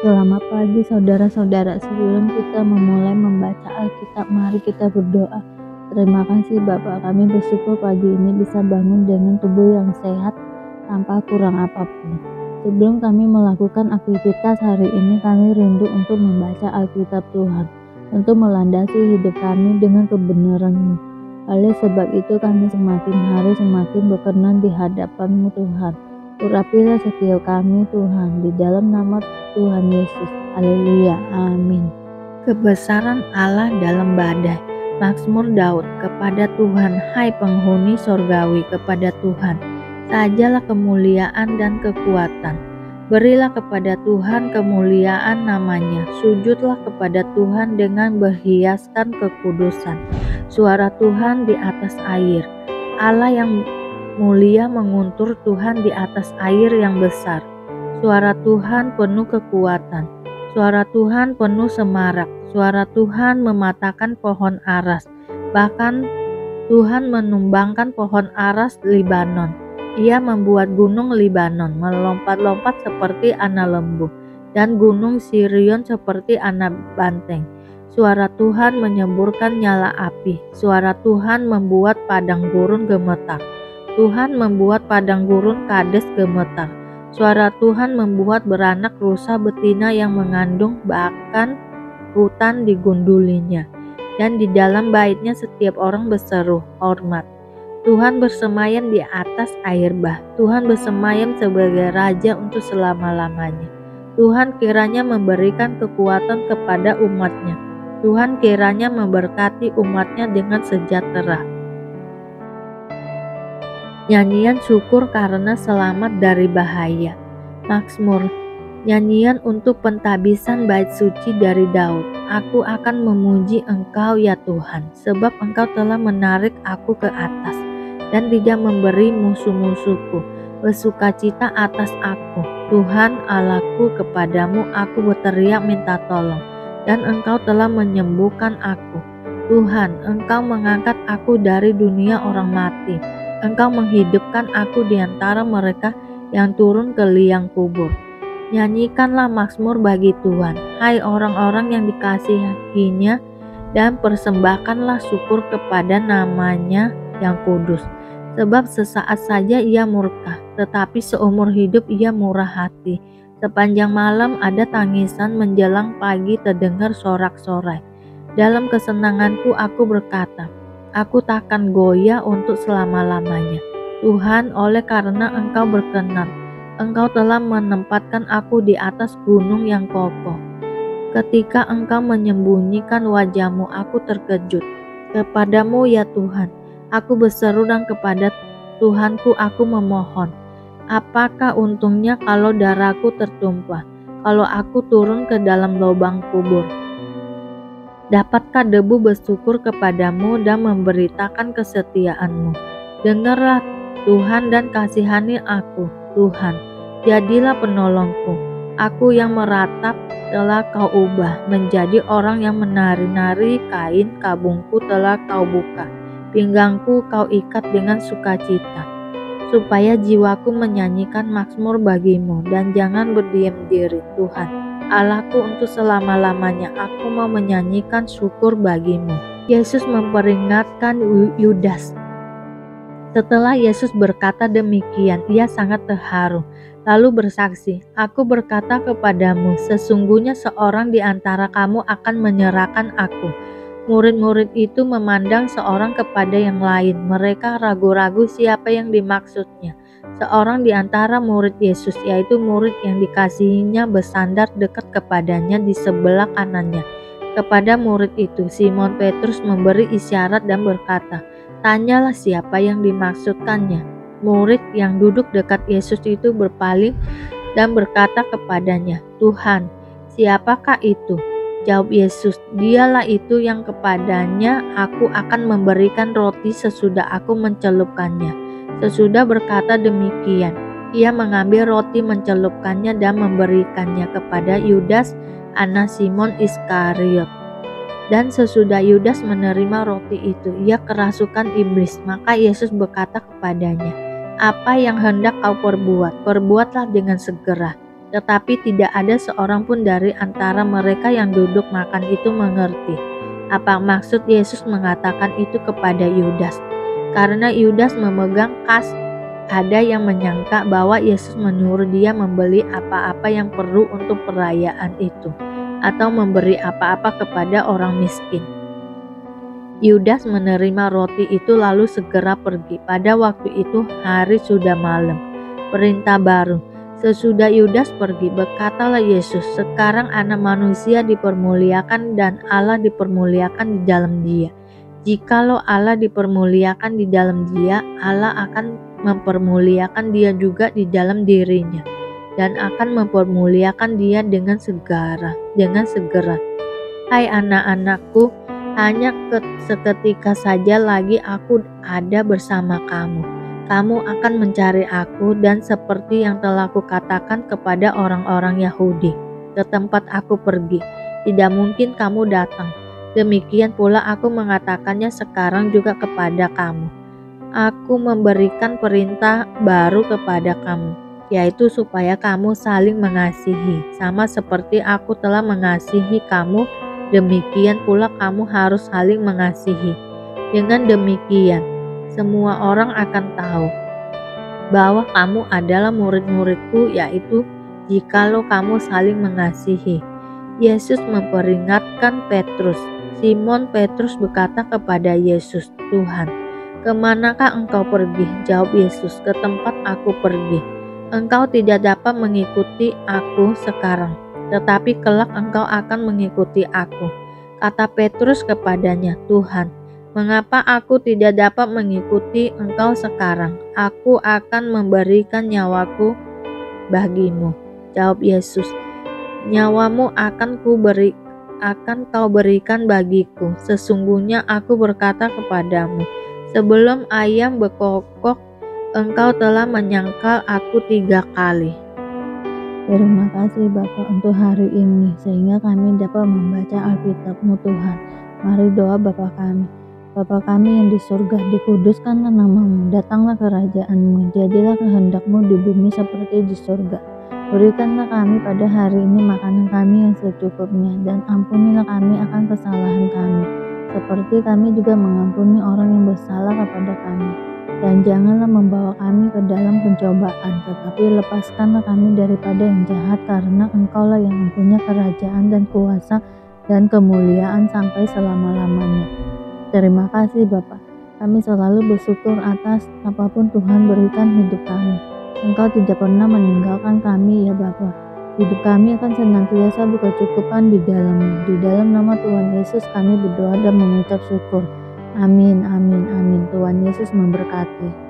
Selamat pagi saudara-saudara, sebelum kita memulai membaca Alkitab, mari kita berdoa. Terima kasih Bapa, kami bersyukur pagi ini bisa bangun dengan tubuh yang sehat tanpa kurang apapun. Sebelum kami melakukan aktivitas hari ini, kami rindu untuk membaca Alkitab Tuhan, untuk melandasi hidup kami dengan kebenaran-Mu. Oleh sebab itu kami semakin hari semakin berkenan di hadapan-Mu Tuhan. Urapilah setiap kami Tuhan, di dalam nama Tuhan Yesus. Haleluya. Amin. Kebesaran Allah dalam badai. Mazmur Daud. Kepada Tuhan, hai penghuni sorgawi, kepada Tuhan sajalah kemuliaan dan kekuatan. Berilah kepada Tuhan kemuliaan namanya. Sujudlah kepada Tuhan dengan berhiaskan kekudusan. Suara Tuhan di atas air. Allah yang mulia menguntur, Tuhan di atas air yang besar. Suara Tuhan penuh kekuatan. Suara Tuhan penuh semarak. Suara Tuhan mematahkan pohon aras. Bahkan Tuhan menumbangkan pohon aras Libanon. Ia membuat gunung Libanon melompat-lompat seperti anak lembu, dan gunung Sirion seperti anak banteng. Suara Tuhan menyemburkan nyala api. Suara Tuhan membuat padang gurun gemetar. Tuhan membuat padang gurun Kades gemetar. Suara Tuhan membuat beranak rusa betina yang mengandung, bahkan hutan digundulinya. Dan di dalam baitnya setiap orang berseru hormat. Tuhan bersemayam di atas air bah. Tuhan bersemayam sebagai raja untuk selama-lamanya. Tuhan kiranya memberikan kekuatan kepada umatnya. Tuhan kiranya memberkati umatnya dengan sejahtera. Nyanyian syukur karena selamat dari bahaya. Mazmur. Nyanyian untuk pentabisan bait suci dari Daud. Aku akan memuji Engkau ya Tuhan, sebab Engkau telah menarik aku ke atas dan tidak memberi musuh-musuhku bersukacita atas aku. Tuhan Allahku, kepadamu aku berteriak minta tolong, dan Engkau telah menyembuhkan aku. Tuhan, Engkau mengangkat aku dari dunia orang mati. Engkau menghidupkan aku di antara mereka yang turun ke liang kubur. Nyanyikanlah mazmur bagi Tuhan, hai orang-orang yang dikasihinya, dan persembahkanlah syukur kepada namanya yang kudus. Sebab sesaat saja ia murka, tetapi seumur hidup ia murah hati. Sepanjang malam ada tangisan, menjelang pagi terdengar sorak-sorai. Dalam kesenanganku aku berkata, aku takkan goyah untuk selama-lamanya. Tuhan, oleh karena Engkau berkenan, Engkau telah menempatkan aku di atas gunung yang kokoh. Ketika Engkau menyembunyikan wajah-Mu, aku terkejut. Kepadamu ya Tuhan, aku berseru, dan kepada Tuhanku aku memohon. Apakah untungnya kalau darahku tertumpah, kalau aku turun ke dalam lubang kubur? Dapatkah debu bersyukur kepadamu dan memberitakan kesetiaan-Mu? Dengarlah Tuhan dan kasihani aku, Tuhan, jadilah penolongku. Aku yang meratap telah Kau ubah menjadi orang yang menari-nari, kain kabungku telah Kau buka, pinggangku Kau ikat dengan sukacita, supaya jiwaku menyanyikan mazmur bagi-Mu, dan jangan berdiam diri. Tuhan Allahku, untuk selama-lamanya aku mau menyanyikan syukur bagi-Mu. Yesus memperingatkan Yudas. Setelah Yesus berkata demikian, ia sangat terharu, lalu bersaksi, aku berkata kepadamu, sesungguhnya seorang di antara kamu akan menyerahkan aku. Murid-murid itu memandang seorang kepada yang lain. Mereka ragu-ragu siapa yang dimaksudnya. Seorang di antara murid Yesus, yaitu murid yang dikasihinya, bersandar dekat kepadanya di sebelah kanannya. Kepada murid itu, Simon Petrus memberi isyarat dan berkata, tanyalah siapa yang dimaksudkannya. Murid yang duduk dekat Yesus itu berpaling dan berkata kepadanya, Tuhan, siapakah itu? Jawab Yesus, dialah itu yang kepadanya aku akan memberikan roti sesudah aku mencelupkannya. Sesudah berkata demikian, ia mengambil roti, mencelupkannya dan memberikannya kepada Yudas, anak Simon Iskariot. Dan sesudah Yudas menerima roti itu, ia kerasukan iblis. Maka Yesus berkata kepadanya, apa yang hendak kau perbuat, perbuatlah dengan segera. Tetapi tidak ada seorang pun dari antara mereka yang duduk makan itu mengerti apa maksud Yesus mengatakan itu kepada Yudas. Karena Yudas memegang kas, ada yang menyangka bahwa Yesus menyuruh dia membeli apa-apa yang perlu untuk perayaan itu, atau memberi apa-apa kepada orang miskin. Yudas menerima roti itu lalu segera pergi. Pada waktu itu hari sudah malam. Perintah baru. Sesudah Yudas pergi, berkatalah Yesus, sekarang Anak Manusia dipermuliakan dan Allah dipermuliakan di dalam Dia. Jikalau Allah dipermuliakan di dalam Dia, Allah akan mempermuliakan Dia juga di dalam dirinya, dan akan mempermuliakan Dia dengan segera. Hai anak-anakku, hanya seketika saja lagi aku ada bersama kamu. Kamu akan mencari aku, dan seperti yang telah kukatakan kepada orang-orang Yahudi, ke tempat aku pergi, tidak mungkin kamu datang. Demikian pula aku mengatakannya sekarang juga kepada kamu. Aku memberikan perintah baru kepada kamu, yaitu supaya kamu saling mengasihi, sama seperti aku telah mengasihi kamu, demikian pula kamu harus saling mengasihi. Dengan demikian, semua orang akan tahu bahwa kamu adalah murid-muridku, yaitu jikalau kamu saling mengasihi. Yesus memperingatkan Petrus. Simon Petrus berkata kepada Yesus, Tuhan, kemanakah engkau pergi? Jawab Yesus, ke tempat aku pergi. Engkau tidak dapat mengikuti aku sekarang, tetapi kelak engkau akan mengikuti aku. Kata Petrus kepadanya, Tuhan, mengapa aku tidak dapat mengikuti engkau sekarang? Aku akan memberikan nyawaku bagimu. Jawab Yesus, nyawamu akan kau berikan bagiku. Sesungguhnya aku berkata kepadamu, sebelum ayam berkokok, engkau telah menyangkal aku 3 kali. Terima kasih Bapak untuk hari ini, sehingga kami dapat membaca Alkitab-Mu Tuhan. Mari doa Bapa kami. Bapa kami yang di surga, dikuduskanlah nama-Mu, datanglah kerajaan-Mu, jadilah kehendak-Mu di bumi seperti di surga. Berikanlah kami pada hari ini makanan kami yang secukupnya, dan ampunilah kami akan kesalahan kami, seperti kami juga mengampuni orang yang bersalah kepada kami. Dan janganlah membawa kami ke dalam pencobaan, tetapi lepaskanlah kami daripada yang jahat, karena Engkaulah yang mempunyai kerajaan dan kuasa dan kemuliaan sampai selama-lamanya. Terima kasih Bapa. Kami selalu bersyukur atas apapun Tuhan berikan hidup kami. Engkau tidak pernah meninggalkan kami ya Bapa. Hidup kami akan senantiasa berkecukupan di dalam-Mu. Di dalam nama Tuhan Yesus kami berdoa dan mengucap syukur. Amin, amin, amin. Tuhan Yesus memberkati.